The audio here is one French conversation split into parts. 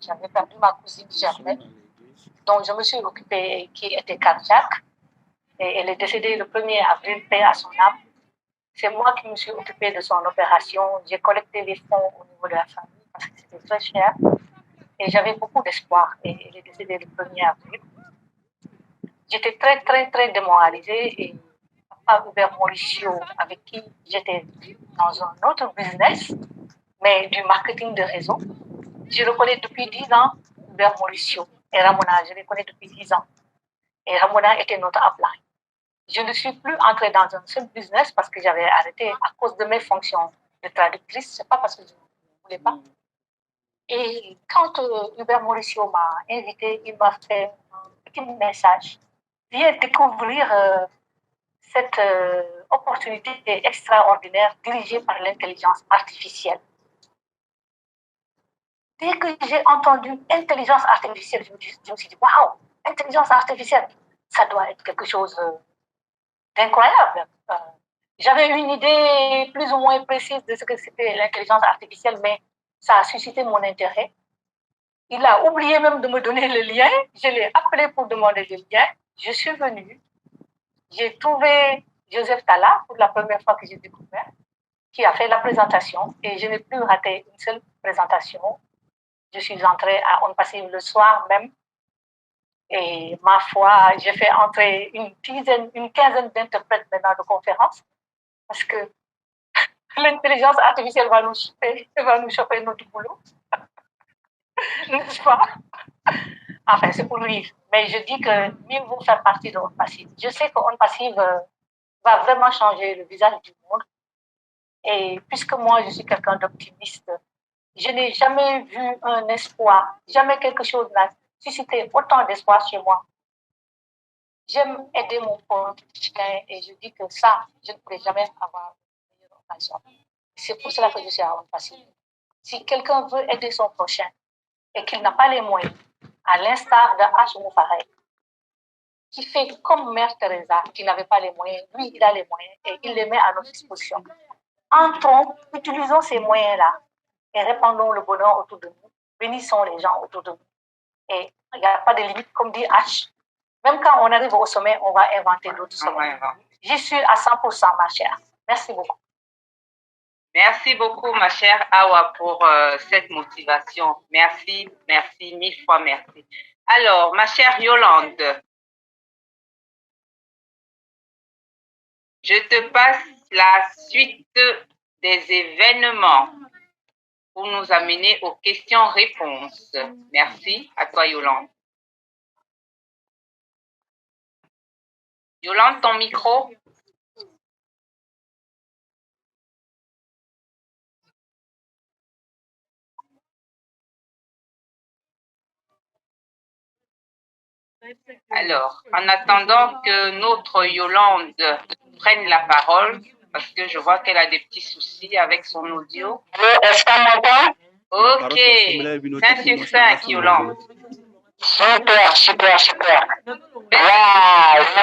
j'avais perdu ma cousine germaine, dont je me suis occupée, qui était cardiaque. Et elle est décédée le 1er avril, paix à son âme. C'est moi qui me suis occupée de son opération. J'ai collecté les fonds au niveau de la famille parce que c'était très cher. Et j'avais beaucoup d'espoir. Et elle est décédée le 1er avril. J'étais très, très, très démoralisée. Et papa Hubert Mauricio, avec qui j'étais dans un autre business, mais du marketing de réseau, je le connais depuis 10 ans, Hubert Mauricio. Et Ramona, je les connais depuis 10 ans. Et Ramona était notre upline. Je ne suis plus entrée dans un seul business parce que j'avais arrêté à cause de mes fonctions de traductrice. Ce n'est pas parce que je ne voulais pas. Et quand Hubert Mauricio m'a invité, il m'a fait un petit message. Viens découvrir cette opportunité extraordinaire dirigée par l'intelligence artificielle. Dès que j'ai entendu intelligence artificielle, je me suis dit, waouh, intelligence artificielle, ça doit être quelque chose d'incroyable. J'avais une idée plus ou moins précise de ce que c'était l'intelligence artificielle, mais ça a suscité mon intérêt. Il a oublié même de me donner le lien. Je l'ai appelé pour demander le lien. Je suis venue. J'ai trouvé Joseph Talla pour la première fois que j'ai découvert, qui a fait la présentation et je n'ai plus raté une seule présentation. Je suis entrée à On Passive le soir même. Et ma foi, j'ai fait entrer une quinzaine d'interprètes maintenant de conférences parce que l'intelligence artificielle va nous choper notre boulot. N'est-ce pas? Enfin, c'est pour lui. Mais je dis que mieux vaut faire partie de On Passive. Je sais que On Passive va vraiment changer le visage du monde. Et puisque moi, je suis quelqu'un d'optimiste, je n'ai jamais vu un espoir, jamais quelque chose n'a suscité autant d'espoir chez moi. J'aime aider mon prochain et je dis que ça, je ne pourrais jamais avoir une meilleure occasion. C'est pour cela que je suis à On Passive. Si quelqu'un veut aider son prochain et qu'il n'a pas les moyens, à l'instar de H. Moufarek, qui fait comme Mère Teresa, qui n'avait pas les moyens, lui, il a les moyens et il les met à notre disposition. Entrons, utilisons ces moyens-là et répandons le bonheur autour de nous. Bénissons les gens autour de nous. Et il n'y a pas de limite, comme dit H. Même quand on arrive au sommet, on va inventer d'autres sommets. J'y suis à 100%, ma chère. Merci beaucoup. Merci beaucoup, ma chère Awa, pour cette motivation. Merci, merci, 1000 fois merci. Alors, ma chère Yolande, je te passe la suite des événements pour nous amener aux questions-réponses. Merci. À toi, Yolande. Yolande, ton micro. Alors, en attendant que notre Yolande prenne la parole, parce que je vois qu'elle a des petits soucis avec son audio. Est-ce qu'on m'entend? Ok, 5 sur 5, Yolande. Super, super, super. Waouh,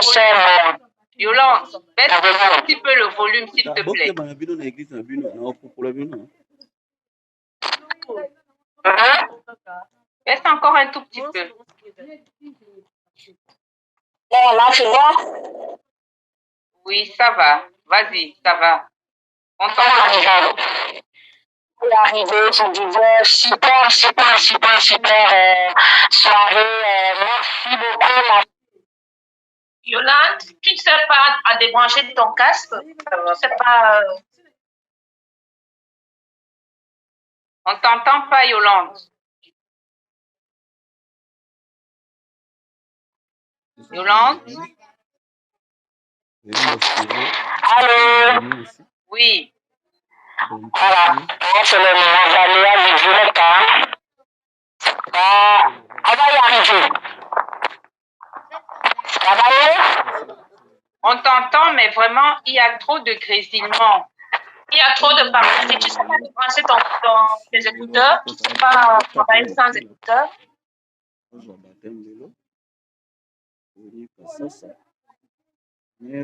je Yolande, baisse un petit peu le volume, s'il te plaît. Baisse encore un tout petit peu. Là, c'est bon? Oui, ça va. Vas-y, ça va. On t'entend. Arrivé, je disais super, super, super, super soirée. Merci beaucoup. Yolande, tu ne sais pas à débrancher ton casque? C'est pas. On t'entend pas, Yolande. Yolande? Allô? Oui. Voilà, moi c'est le Mazalia du direct. On va y arriver. Ça va aller? On t'entend, mais vraiment, il y a trop de grésillement. Il y a trop de paroles. Si tu ne sais pas débrancher tes écouteurs, tu ne sais pas travailler sans écouteurs.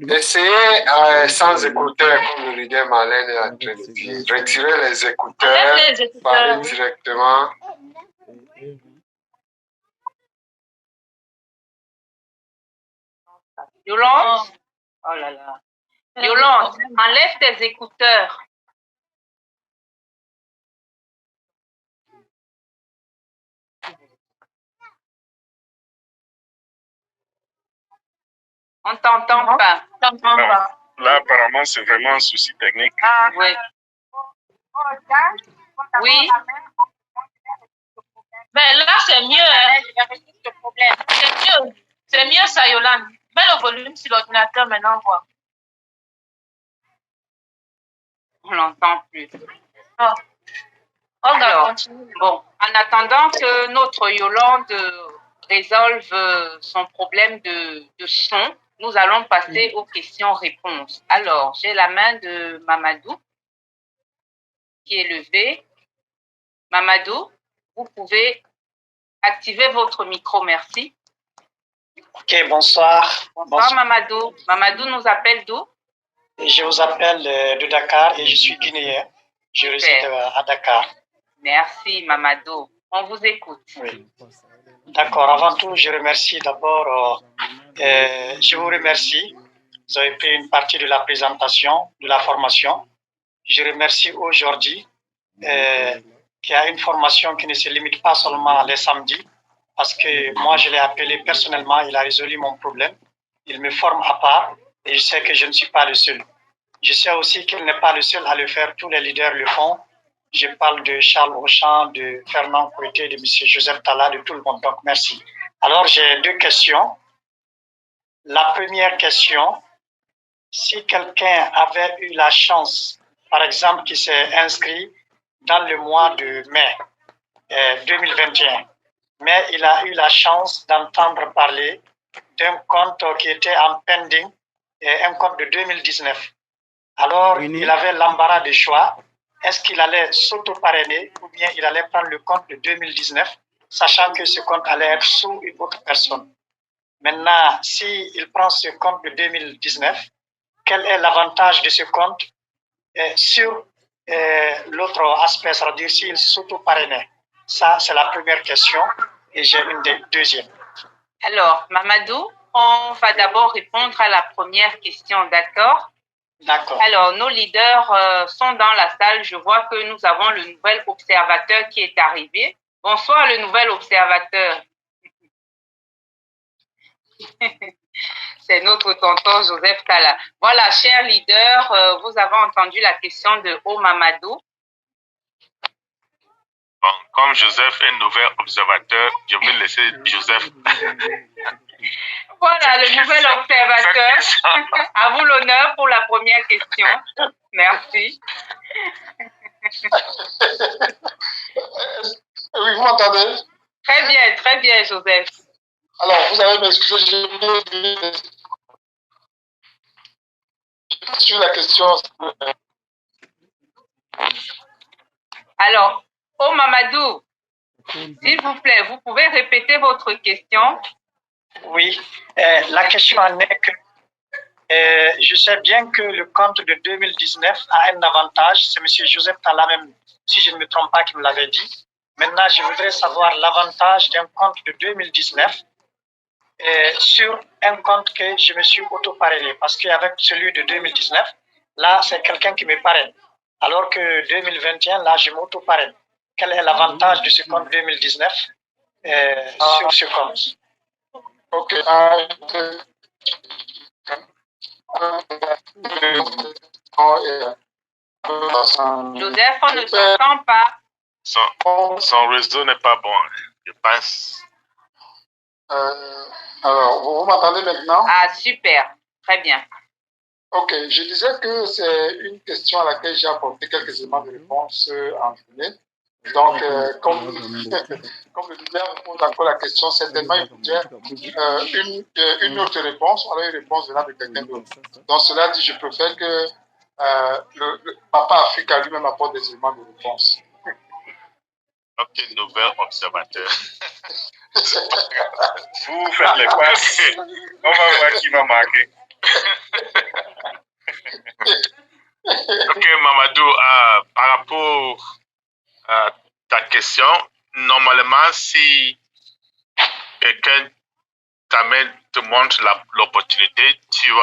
Essayez sans écouteurs, comme le leader Marlène est en train de dire. Retirez les écouteurs, parlez directement. Yolande? Oh là là. Yolande, enlève tes écouteurs. On t'entend pas. Là, apparemment, c'est vraiment un souci technique. Ah, oui. Oui. Mais là, c'est mieux. C'est mieux. C'est mieux, ça, Yolande. Mets le volume sur l'ordinateur maintenant, voir. On l'entend plus. Oh. Alors, bon, en attendant que notre Yolande résolve son problème de son, nous allons passer aux questions-réponses. Alors, j'ai la main de Mamadou qui est levée. Mamadou, vous pouvez activer votre micro, merci. Ok, bonsoir. Bonsoir Mamadou. Mamadou nous appelle d'où? Je vous appelle de Dakar et je suis guinéen. Je réside à Dakar. Merci Mamadou. On vous écoute. Oui. D'accord. Avant tout, je remercie d'abord, je vous remercie. Vous avez pris une partie de la présentation, de la formation. Je remercie aujourd'hui qu'il y a une formation qui ne se limite pas seulement les samedis, parce que moi, je l'ai appelé personnellement, il a résolu mon problème. Il me forme à part et je sais que je ne suis pas le seul. Je sais aussi qu'il n'est pas le seul à le faire, tous les leaders le font. Je parle de Charles Auchan, de Fernand Coité, de M. Joseph Talla, de tout le monde. Donc, merci. Alors, j'ai deux questions. La première question, si quelqu'un avait eu la chance, par exemple, qui s'est inscrit dans le mois de mai 2021, mais il a eu la chance d'entendre parler d'un compte qui était en pending, un compte de 2019. Alors, il avait l'embarras de choix. Est-ce qu'il allait s'auto-parrainer ou bien il allait prendre le compte de 2019, sachant que ce compte allait être sous une autre personne? Maintenant, s'il prend ce compte de 2019, quel est l'avantage de ce compte sur l'autre aspect, c'est-à-dire s'il s'auto-parrainait? Ça, c'est la première question. Et j'ai une deuxième. Alors, Mamadou, on va d'abord répondre à la première question, d'accord? D'accord. Alors, nos leaders sont dans la salle. Je vois que nous avons le nouvel observateur qui est arrivé. Bonsoir, le nouvel observateur. C'est notre tonton Joseph Talla. Voilà, chers leaders, vous avez entendu la question de Mamadou. Bon, comme Joseph est nouvel observateur, je vais laisser Joseph. Voilà, le nouvel observateur. À vous l'honneur pour la première question. Merci. Oui, vous m'entendez? Très bien, Joseph. Alors, vous allez m'excuser, sur la question. Alors, Mamadou, s'il vous plaît, vous pouvez répéter votre question? Oui, la question est que je sais bien que le compte de 2019 a un avantage. C'est M. Joseph Talla même, si je ne me trompe pas, qui me l'avait dit. Maintenant, je voudrais savoir l'avantage d'un compte de 2019 sur un compte que je me suis auto-parrainé. Parce qu'avec celui de 2019, là, c'est quelqu'un qui me parraine. Alors que 2021, là, je m'auto-parraine. Quel est l'avantage de ce compte 2019 sur ce compte? Ok. Joseph, on ne t'entend pas. Son réseau n'est pas bon, je pense. Alors, vous m'entendez maintenant? Ah, super. Très bien. Ok, je disais que c'est une question à laquelle j'ai apporté quelques éléments de réponse en journée. Donc, comme le leader me pose encore la question, certainement il faudrait une autre réponse, alors une réponse venant de quelqu'un d'autre. Donc, cela dit, je préfère que le Papa Africa lui-même apporte des éléments de réponse. Ok, nouvel observateur. Vous faites les passes. On va voir qui va marquer. Ok, Mamadou, par rapport à ta question, normalement, si quelqu'un te montre l'opportunité, tu vas